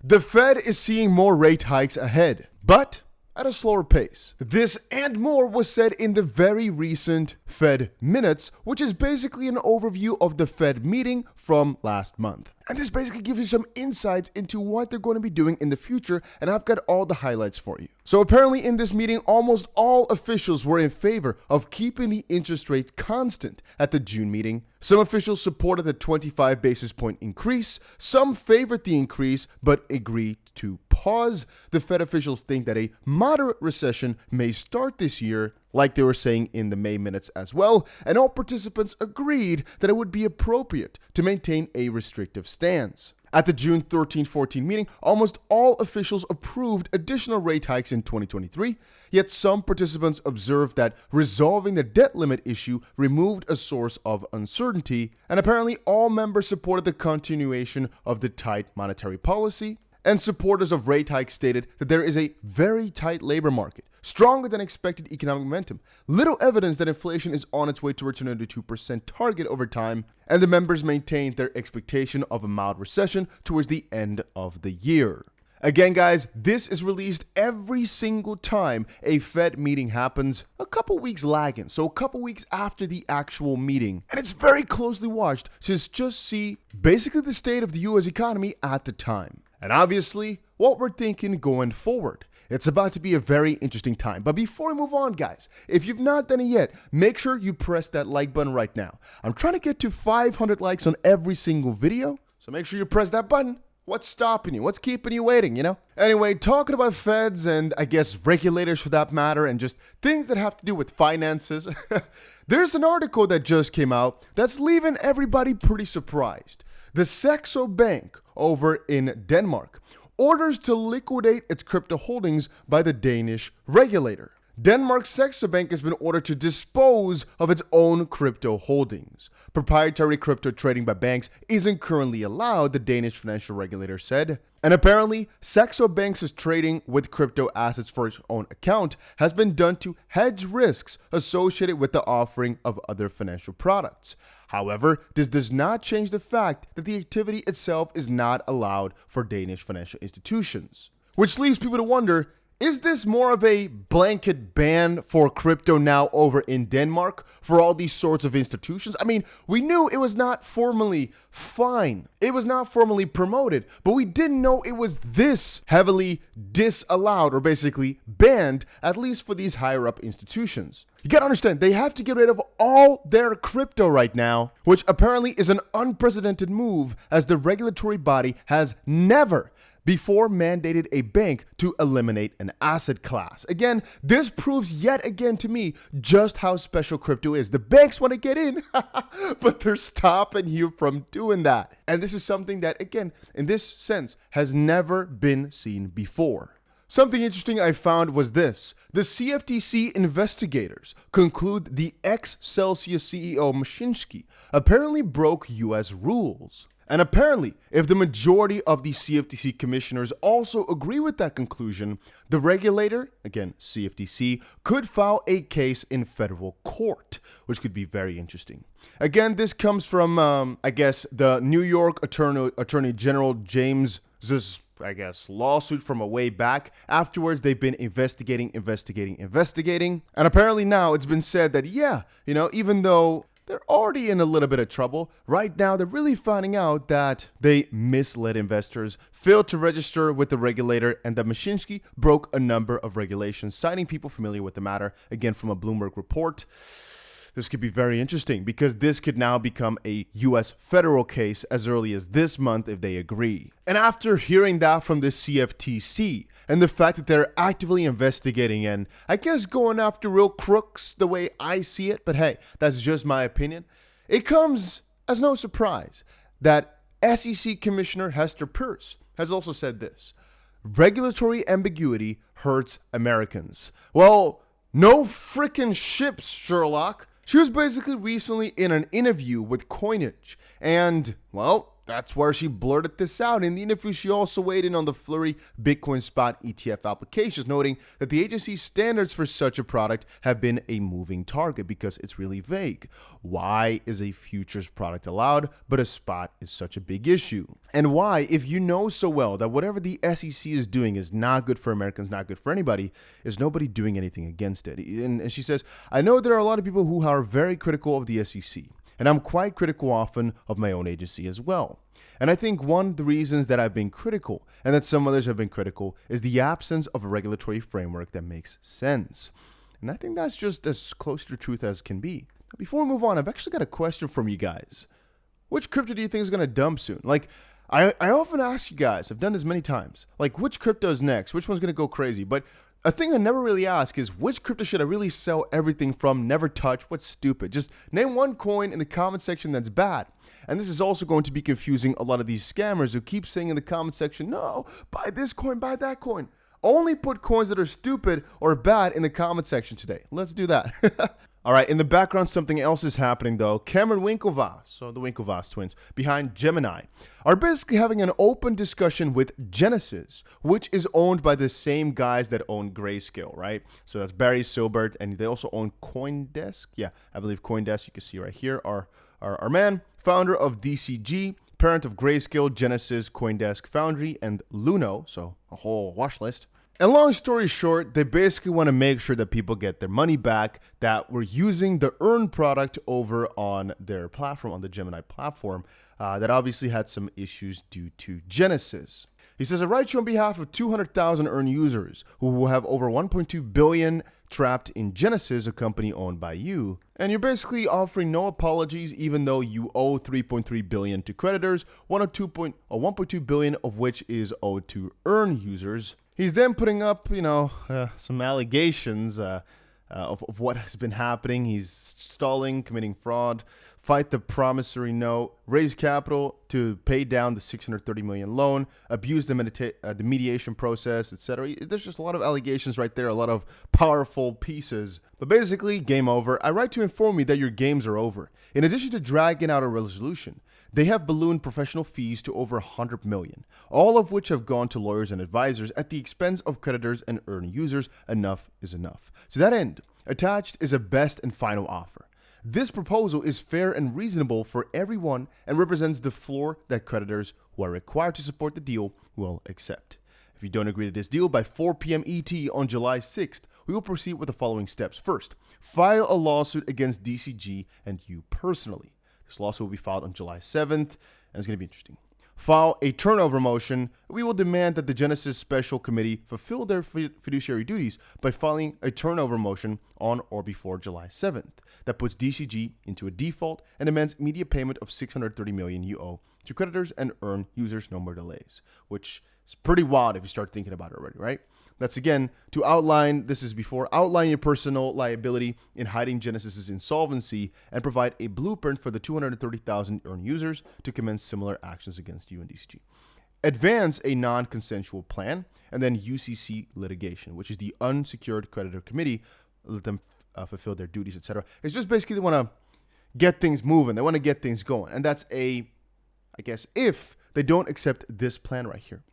The Fed is seeing more rate hikes ahead, but at a slower pace. This and more was said in the very recent Fed Minutes, which is basically an overview of the Fed meeting from last month. And this basically gives you some insights into what they're going to be doing in the future, and I've got all the highlights for you. So apparently in this meeting, almost all officials were in favor of keeping the interest rate constant at the June meeting. Some officials supported the 25 basis point increase. Some favored the increase, but agreed to pause. The Fed officials think that a moderate recession may start this year, like they were saying in the May minutes as well, and all participants agreed that it would be appropriate to maintain a restrictive stance. At the June 13-14 meeting, almost all officials approved additional rate hikes in 2023, yet some participants observed that resolving the debt limit issue removed a source of uncertainty, and apparently all members supported the continuation of the tight monetary policy. And supporters of rate hikes stated that there is a very tight labor market, stronger than expected economic momentum, little evidence that inflation is on its way to return to the 2% target over time, and the members maintained their expectation of a mild recession towards the end of the year. Again, guys, this is released every single time a Fed meeting happens, a couple weeks lagging, so a couple weeks after the actual meeting. And it's very closely watched to just see basically the state of the US economy at the time. And obviously, what we're thinking going forward. It's about to be a very interesting time. But before we move on, guys, if you've not done it yet, make sure you press that like button right now. I'm trying to get to 500 likes on every single video, so make sure you press that button. What's stopping you? What's keeping you waiting, you know? Anyway, talking about feds and I guess regulators for that matter and just things that have to do with finances, there's an article that just came out that's leaving everybody pretty surprised. The Saxo Bank over in Denmark orders to liquidate its crypto holdings by the Danish regulator. Denmark's Saxo Bank has been ordered to dispose of its own crypto holdings. Proprietary crypto trading by banks isn't currently allowed, the Danish financial regulator said. And apparently, Saxo Bank's trading with crypto assets for its own account has been done to hedge risks associated with the offering of other financial products. However, this does not change the fact that the activity itself is not allowed for Danish financial institutions. Which leaves people to wonder, is this more of a blanket ban for crypto now over in Denmark for all these sorts of institutions? I mean, we knew it was not formally fine. It was not formally promoted, but we didn't know it was this heavily disallowed or basically banned, at least for these higher up institutions. You gotta understand, they have to get rid of all their crypto right now, which apparently is an unprecedented move as the regulatory body has never before mandated a bank to eliminate an asset class. Again, this proves yet again to me just how special crypto is. The banks want to get in, but they're stopping you from doing that. And this is something that, again, in this sense, has never been seen before. Something interesting I found was this. The CFTC investigators conclude the ex-Celsius CEO Mashinsky apparently broke US rules. And apparently, if the majority of the CFTC commissioners also agree with that conclusion, the regulator, again, CFTC, could file a case in federal court, which could be very interesting. Again, this comes from, I guess, the New York Attorney General James' lawsuit from a way back. Afterwards, they've been investigating. And apparently now it's been said that, yeah, even though they're already in a little bit of trouble, right now they're really finding out that they misled investors, failed to register with the regulator, and that Mashinsky broke a number of regulations, citing people familiar with the matter, again from a Bloomberg report. This could be very interesting because this could now become a U.S. federal case as early as this month if they agree. And after hearing that from the CFTC and the fact that they're actively investigating and I guess going after real crooks the way I see it, but hey, that's just my opinion, it comes as no surprise that SEC Commissioner Hester Peirce has also said this: regulatory ambiguity hurts Americans. Well, no frickin' ships, Sherlock. She was basically recently in an interview with Coinage, and, well, That's where she blurted this out. In the interview, she also weighed in on the flurry Bitcoin spot ETF applications, noting that the agency's standards for such a product have been a moving target because it's really vague. Why is a futures product allowed, but a spot is such a big issue? And why, if you know so well that whatever the SEC is doing is not good for Americans, not good for anybody, is nobody doing anything against it? And she says, I know there are a lot of people who are very critical of the SEC. And I'm quite critical often of my own agency as well. And I think one of the reasons that I've been critical and that some others have been critical is the absence of a regulatory framework that makes sense. And I think that's just as close to the truth as can be. Now, before we move on, I've actually got a question from you guys. Which crypto do you think is going to dump soon? Like, I often ask you guys, I've done this many times, like which crypto is next? Which one's going to go crazy? But a thing I never really ask is which crypto should I really sell everything from, never touch, what's stupid? Just name one coin in the comment section that's bad. And this is also going to be confusing a lot of these scammers who keep saying in the comment section, no, buy this coin, buy that coin. Only put coins that are stupid or bad in the comment section today. Let's do that. All right, in the background, something else is happening, though. Cameron Winklevoss, so the Winklevoss twins, behind Gemini, are basically having an open discussion with Genesis, which is owned by the same guys that own Grayscale, right? So that's Barry Silbert, and they also own CoinDesk. Yeah, I believe CoinDesk, you can see right here, our man, founder of DCG, parent of Grayscale, Genesis, CoinDesk, Foundry, and Luno, so a whole watch list. And long story short, they basically want to make sure that people get their money back that were using the Earn product over on their platform, on the Gemini platform, that obviously had some issues due to Genesis. He says, I write you on behalf of 200,000 Earn users who have over 1.2 billion trapped in Genesis, a company owned by you. And you're basically offering no apologies, even though you owe 3.3 billion to creditors, 1.2 billion of which is owed to Earn users. He's then putting up, some allegations of what has been happening. He's stalling, committing fraud, fight the promissory note, raise capital to pay down the 630 million loan, abuse the mediation process, etc. There's just a lot of allegations right there, a lot of powerful pieces. But basically, game over. I write to inform you that your games are over. In addition to dragging out a resolution, they have ballooned professional fees to over 100 million, all of which have gone to lawyers and advisors at the expense of creditors and Earn users. Enough is enough. To that end, attached is a best and final offer. This proposal is fair and reasonable for everyone and represents the floor that creditors who are required to support the deal will accept. If you don't agree to this deal by 4 p.m. ET on July 6th, we will proceed with the following steps. First, file a lawsuit against DCG and you personally. This lawsuit will be filed on July 7th, and it's going to be interesting. File a turnover motion. We will demand that the Genesis Special Committee fulfill their fiduciary duties by filing a turnover motion on or before July 7th. That puts DCG into a default and demands immediate payment of 630 million you owe to creditors and Earn users, no more delays, which is pretty wild if you start thinking about it already, right? That's again to outline, this is before, outline your personal liability in hiding Genesis's insolvency and provide a blueprint for the 230,000 Earn users to commence similar actions against you and DCG. Advance a non-consensual plan, and then UCC litigation, which is the unsecured creditor committee, let them fulfill their duties, etc. It's just basically they want to get things moving, they want to get things going, and that's if they don't accept this plan right here.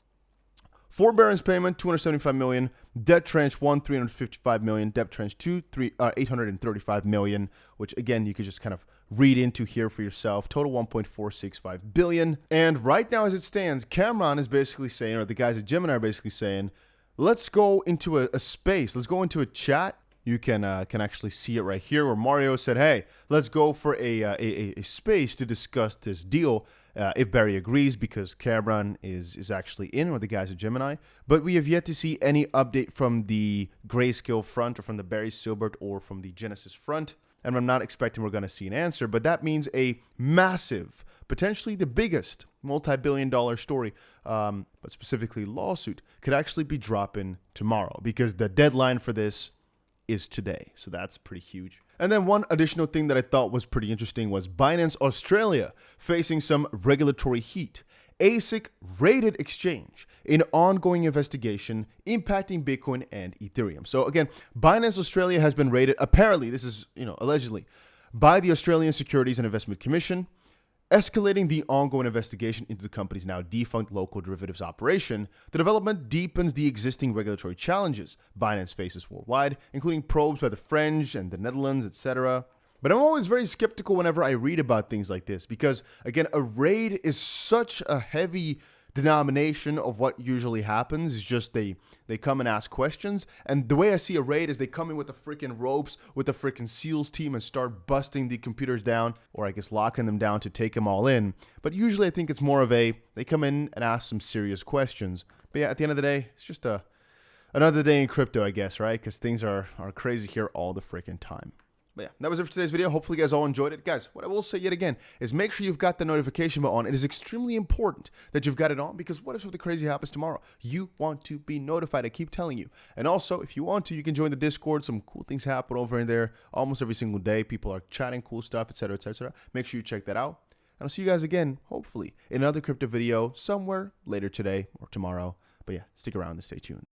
Forbearance payment, 275 million. Debt tranche 1, 355 million. Debt tranche 2, 835 million, which again, you could just kind of read into here for yourself. Total 1.465 billion. And right now as it stands, Cameron is basically saying, or the guys at Gemini are basically saying, let's go into a space. Let's go into a chat. You can actually see it right here where Mario said, hey, let's go for a space to discuss this deal. If Barry agrees, because Cameron is actually in, or the guys at Gemini. But we have yet to see any update from the Grayscale front, or from the Barry Silbert, or from the Genesis front. And I'm not expecting we're going to see an answer, but that means a massive, potentially the biggest multi-billion-dollar story, but specifically lawsuit, could actually be dropping tomorrow, because the deadline for this is today. So that's pretty huge. And then one additional thing that I thought was pretty interesting was Binance Australia facing some regulatory heat. ASIC raided exchange in ongoing investigation impacting Bitcoin and Ethereum. So again, Binance Australia has been raided, apparently, this is, allegedly, by the Australian Securities and Investment Commission. Escalating the ongoing investigation into the company's now defunct local derivatives operation, the development deepens the existing regulatory challenges Binance faces worldwide, including probes by the French and the Netherlands, etc. But I'm always very skeptical whenever I read about things like this because, again, a raid is such a heavy denomination of what usually happens. Is just they come and ask questions, and the way I see a raid is they come in with the freaking ropes with the freaking SEALs team and start busting the computers down, or I guess locking them down to take them all in. But usually I think it's more of they come in and ask some serious questions. But yeah, at the end of the day, it's just another day in crypto, I guess, right? Because things are crazy here all the freaking time. But yeah, that was it for today's video. Hopefully you guys all enjoyed it. Guys, what I will say yet again is make sure you've got the notification bell on. It is extremely important that you've got it on because what if something crazy happens tomorrow? You want to be notified. I keep telling you. And also, if you want to, you can join the Discord. Some cool things happen over in there almost every single day. People are chatting cool stuff, etc., etc. Make sure you check that out. And I'll see you guys again, hopefully, in another crypto video somewhere later today or tomorrow. But yeah, stick around and stay tuned.